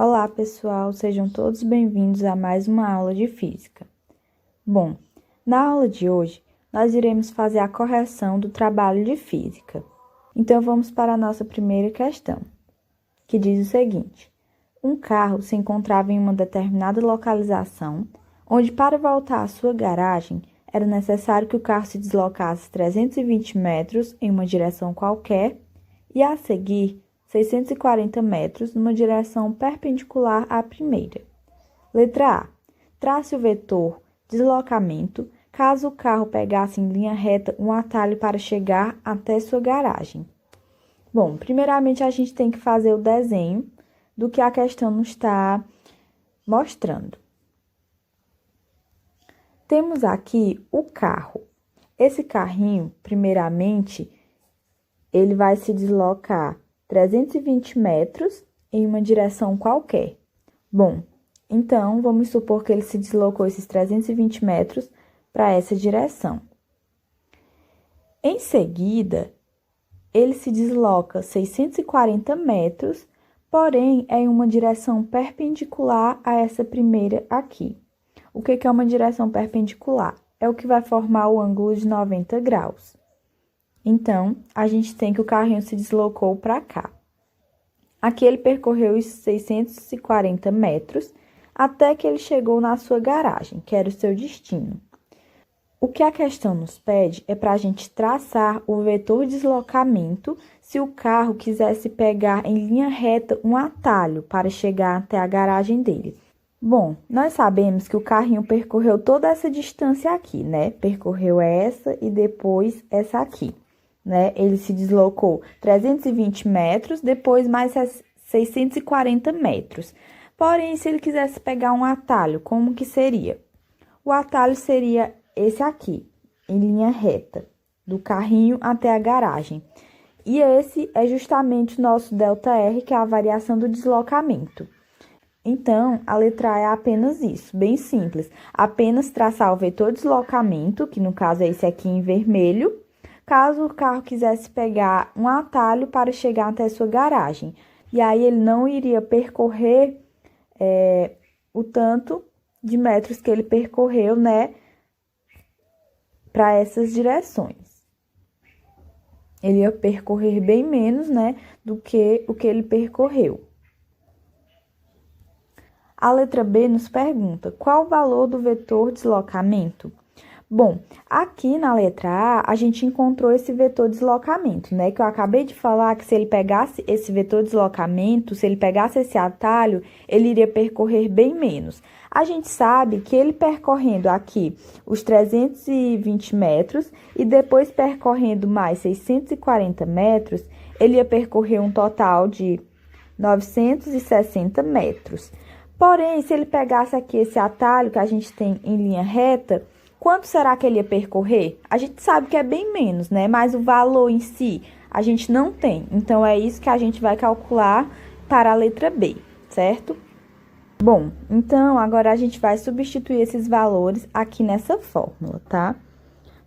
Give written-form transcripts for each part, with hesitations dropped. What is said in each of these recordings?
Olá, pessoal, sejam todos bem-vindos a mais uma aula de física. Bom, na aula de hoje, nós iremos fazer a correção do trabalho de física. Então, vamos para a nossa primeira questão, que diz o seguinte: um carro se encontrava em uma determinada localização, onde para voltar à sua garagem, era necessário que o carro se deslocasse 320 metros em uma direção qualquer e, a seguir, 640 metros numa direção perpendicular à primeira. Letra A. Trace o vetor deslocamento caso o carro pegasse em linha reta um atalho para chegar até sua garagem. Bom, primeiramente a gente tem que fazer o desenho do que a questão nos está mostrando. Temos aqui o carro. Esse carrinho, primeiramente, ele vai se deslocar 320 metros em uma direção qualquer. Bom, então, vamos supor que ele se deslocou esses 320 metros para essa direção. Em seguida, ele se desloca 640 metros, porém, é em uma direção perpendicular a essa primeira aqui. O que é uma direção perpendicular? É o que vai formar o ângulo de 90 graus. Então, a gente tem que o carrinho se deslocou para cá. Aqui ele percorreu os 640 metros até que ele chegou na sua garagem, que era o seu destino. O que a questão nos pede é para a gente traçar o vetor deslocamento se o carro quisesse pegar em linha reta um atalho para chegar até a garagem dele. Bom, nós sabemos que o carrinho percorreu toda essa distância aqui, né? Percorreu essa e depois essa aqui. Né? Ele se deslocou 320 metros, depois mais 640 metros. Porém, se ele quisesse pegar um atalho, como que seria? O atalho seria esse aqui, em linha reta, do carrinho até a garagem. E esse é justamente o nosso ΔR, que é a variação do deslocamento. Então, a letra A é apenas isso, bem simples. Apenas traçar o vetor deslocamento, que no caso é esse aqui em vermelho, caso o carro quisesse pegar um atalho para chegar até sua garagem. E aí, ele não iria percorrer o tanto de metros que ele percorreu, né, para essas direções. Ele ia percorrer bem menos, né, do que o que ele percorreu. A letra B nos pergunta: qual o valor do vetor deslocamento? Bom, aqui na letra A, a gente encontrou esse vetor deslocamento, né? Que eu acabei de falar que se ele pegasse esse vetor deslocamento, se ele pegasse esse atalho, ele iria percorrer bem menos. A gente sabe que ele percorrendo aqui os 320 metros e depois percorrendo mais 640 metros, ele ia percorrer um total de 960 metros. Porém, se ele pegasse aqui esse atalho que a gente tem em linha reta, quanto será que ele ia percorrer? A gente sabe que é bem menos, né? Mas o valor em si, a gente não tem. Então, é isso que a gente vai calcular para a letra B, certo? Bom, então, agora a gente vai substituir esses valores aqui nessa fórmula, tá?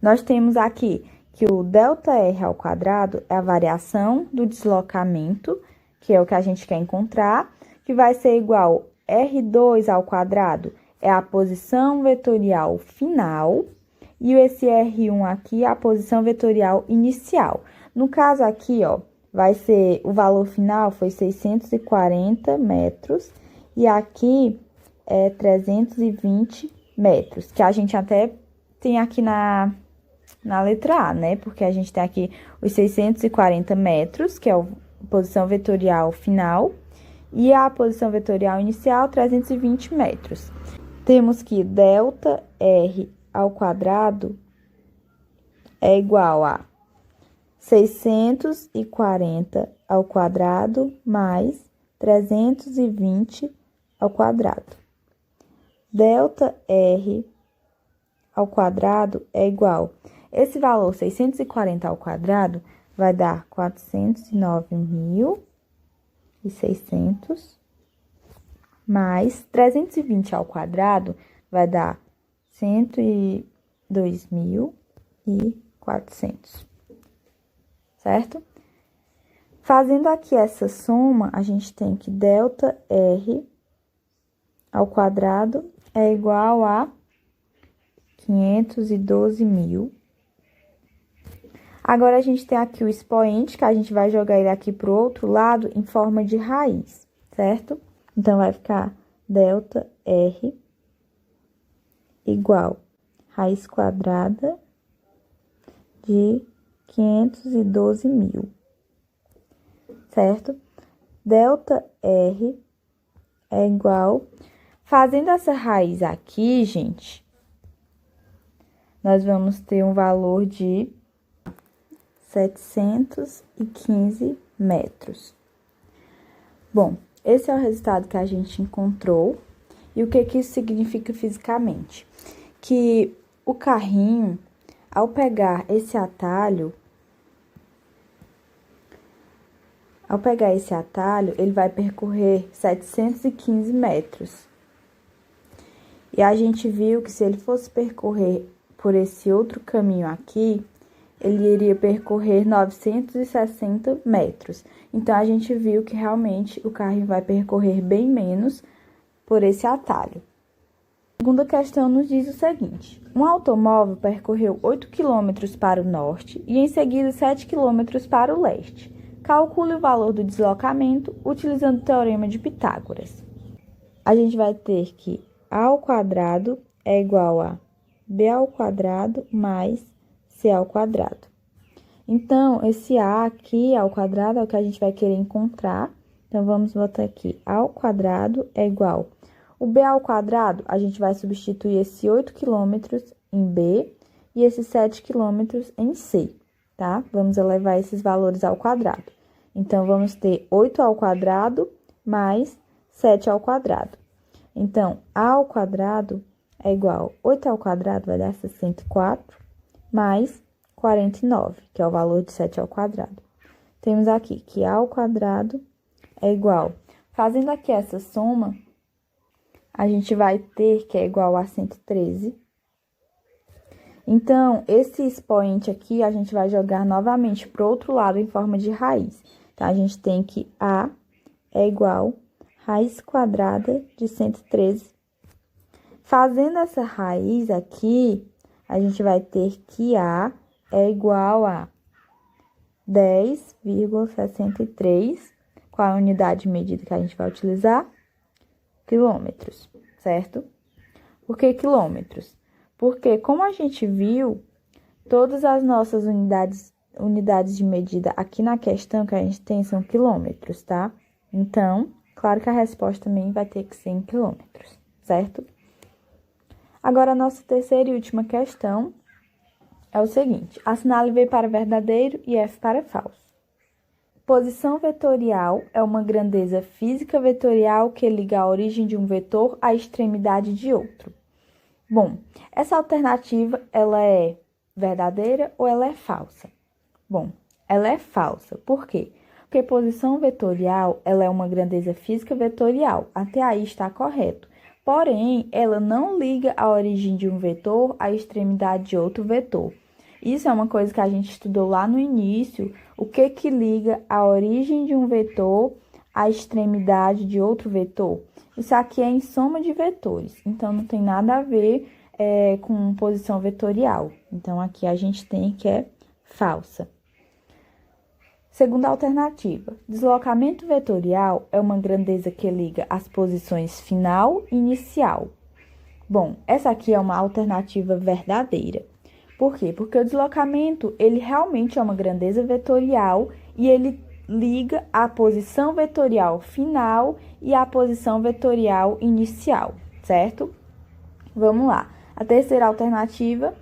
Nós temos aqui que o ΔR ao quadrado é a variação do deslocamento, que é o que a gente quer encontrar, que vai ser igual R2 ao quadrado é a posição vetorial final, e esse R1 aqui é a posição vetorial inicial. No caso aqui, ó, vai ser, o valor final foi 640 metros, e aqui é 320 metros, que a gente até tem aqui na letra A, né? Porque a gente tem aqui os 640 metros, que é a posição vetorial final, e a posição vetorial inicial, 320 metros. Temos que ΔR ao quadrado é igual a 640 ao quadrado mais 320 ao quadrado. ΔR ao quadrado é igual. Esse valor, 640 ao quadrado, vai dar 409.600 mais 320 ao quadrado vai dar 102.400, certo? Fazendo aqui essa soma, a gente tem que delta R ao quadrado é igual a 512.000. Agora, a gente tem aqui o expoente, que a gente vai jogar ele aqui para o outro lado em forma de raiz, certo? Então, vai ficar delta R igual raiz quadrada de 512.000, certo? Delta R é igual... Fazendo essa raiz aqui, gente, nós vamos ter um valor de 715 metros. Bom, esse é o resultado que a gente encontrou. E o que isso significa fisicamente? Que o carrinho, ao pegar esse atalho, ele vai percorrer 715 metros. E a gente viu que se ele fosse percorrer por esse outro caminho aqui, ele iria percorrer 960 metros. Então, a gente viu que realmente o carro vai percorrer bem menos por esse atalho. A segunda questão nos diz o seguinte: um automóvel percorreu 8 km para o norte e em seguida 7 km para o leste. Calcule o valor do deslocamento utilizando o teorema de Pitágoras. A gente vai ter que A ao quadrado é igual a B ao quadrado mais C ao quadrado. Então, esse A aqui ao quadrado é o que a gente vai querer encontrar. Então, vamos botar aqui, A ao quadrado é igual. O B ao quadrado, a gente vai substituir esse 8 km em B e esses 7 km em C, tá? Vamos elevar esses valores ao quadrado. Então, vamos ter 8 ao quadrado mais 7 ao quadrado. Então, A ao quadrado é igual, 8 ao quadrado vai dar 64, mais 49, que é o valor de 7 ao quadrado. Temos aqui que A ao quadrado é igual, fazendo aqui essa soma, a gente vai ter que é igual a 113. Então, esse expoente aqui, a gente vai jogar novamente para o outro lado em forma de raiz. Então, a gente tem que A é igual raiz quadrada de 113. Fazendo essa raiz aqui, a gente vai ter que A é igual a 10,63. Qual a unidade de medida que a gente vai utilizar? Quilômetros, certo? Por que quilômetros? Porque, como a gente viu, todas as nossas unidades de medida aqui na questão que a gente tem são quilômetros, tá? Então, claro que a resposta também vai ter que ser em quilômetros, certo? Agora, a nossa terceira e última questão é o seguinte: assinale V para verdadeiro e F para falso. Posição vetorial é uma grandeza física vetorial que liga a origem de um vetor à extremidade de outro. Bom, essa alternativa, ela é verdadeira ou ela é falsa? Bom, ela é falsa. Por quê? Porque posição vetorial, ela é uma grandeza física vetorial. Até aí está correto. Porém, ela não liga a origem de um vetor à extremidade de outro vetor. Isso é uma coisa que a gente estudou lá no início, o que liga a origem de um vetor à extremidade de outro vetor. Isso aqui é em soma de vetores, então não tem nada a ver com posição vetorial. Então, aqui a gente tem que é falsa. Segunda alternativa, deslocamento vetorial é uma grandeza que liga as posições final e inicial. Bom, essa aqui é uma alternativa verdadeira. Por quê? Porque o deslocamento, ele realmente é uma grandeza vetorial e ele liga a posição vetorial final e a posição vetorial inicial, certo? Vamos lá. A terceira alternativa,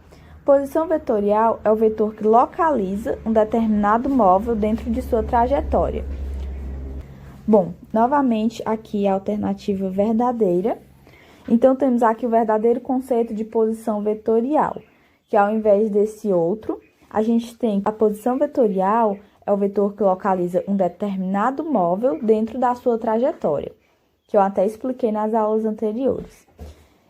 posição vetorial é o vetor que localiza um determinado móvel dentro de sua trajetória. Bom, novamente aqui a alternativa verdadeira. Então, temos aqui o verdadeiro conceito de posição vetorial, que ao invés desse outro, a gente tem a posição vetorial é o vetor que localiza um determinado móvel dentro da sua trajetória, que eu até expliquei nas aulas anteriores.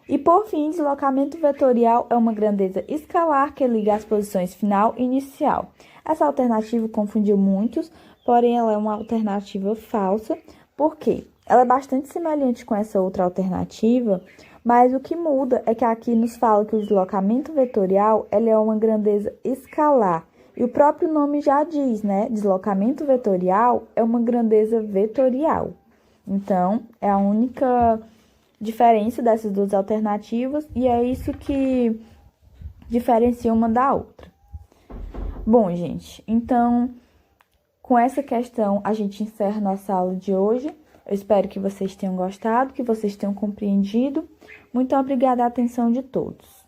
E, por fim, deslocamento vetorial é uma grandeza escalar que liga as posições final e inicial. Essa alternativa confundiu muitos, porém ela é uma alternativa falsa. Por quê? Ela é bastante semelhante com essa outra alternativa, mas o que muda é que aqui nos fala que o deslocamento vetorial ele é uma grandeza escalar. E o próprio nome já diz, né? Deslocamento vetorial é uma grandeza vetorial. Então, é a única diferença dessas duas alternativas e é isso que diferencia uma da outra. Bom, gente, então, com essa questão, a gente encerra nossa aula de hoje. Eu espero que vocês tenham gostado, que vocês tenham compreendido. Muito obrigada à atenção de todos.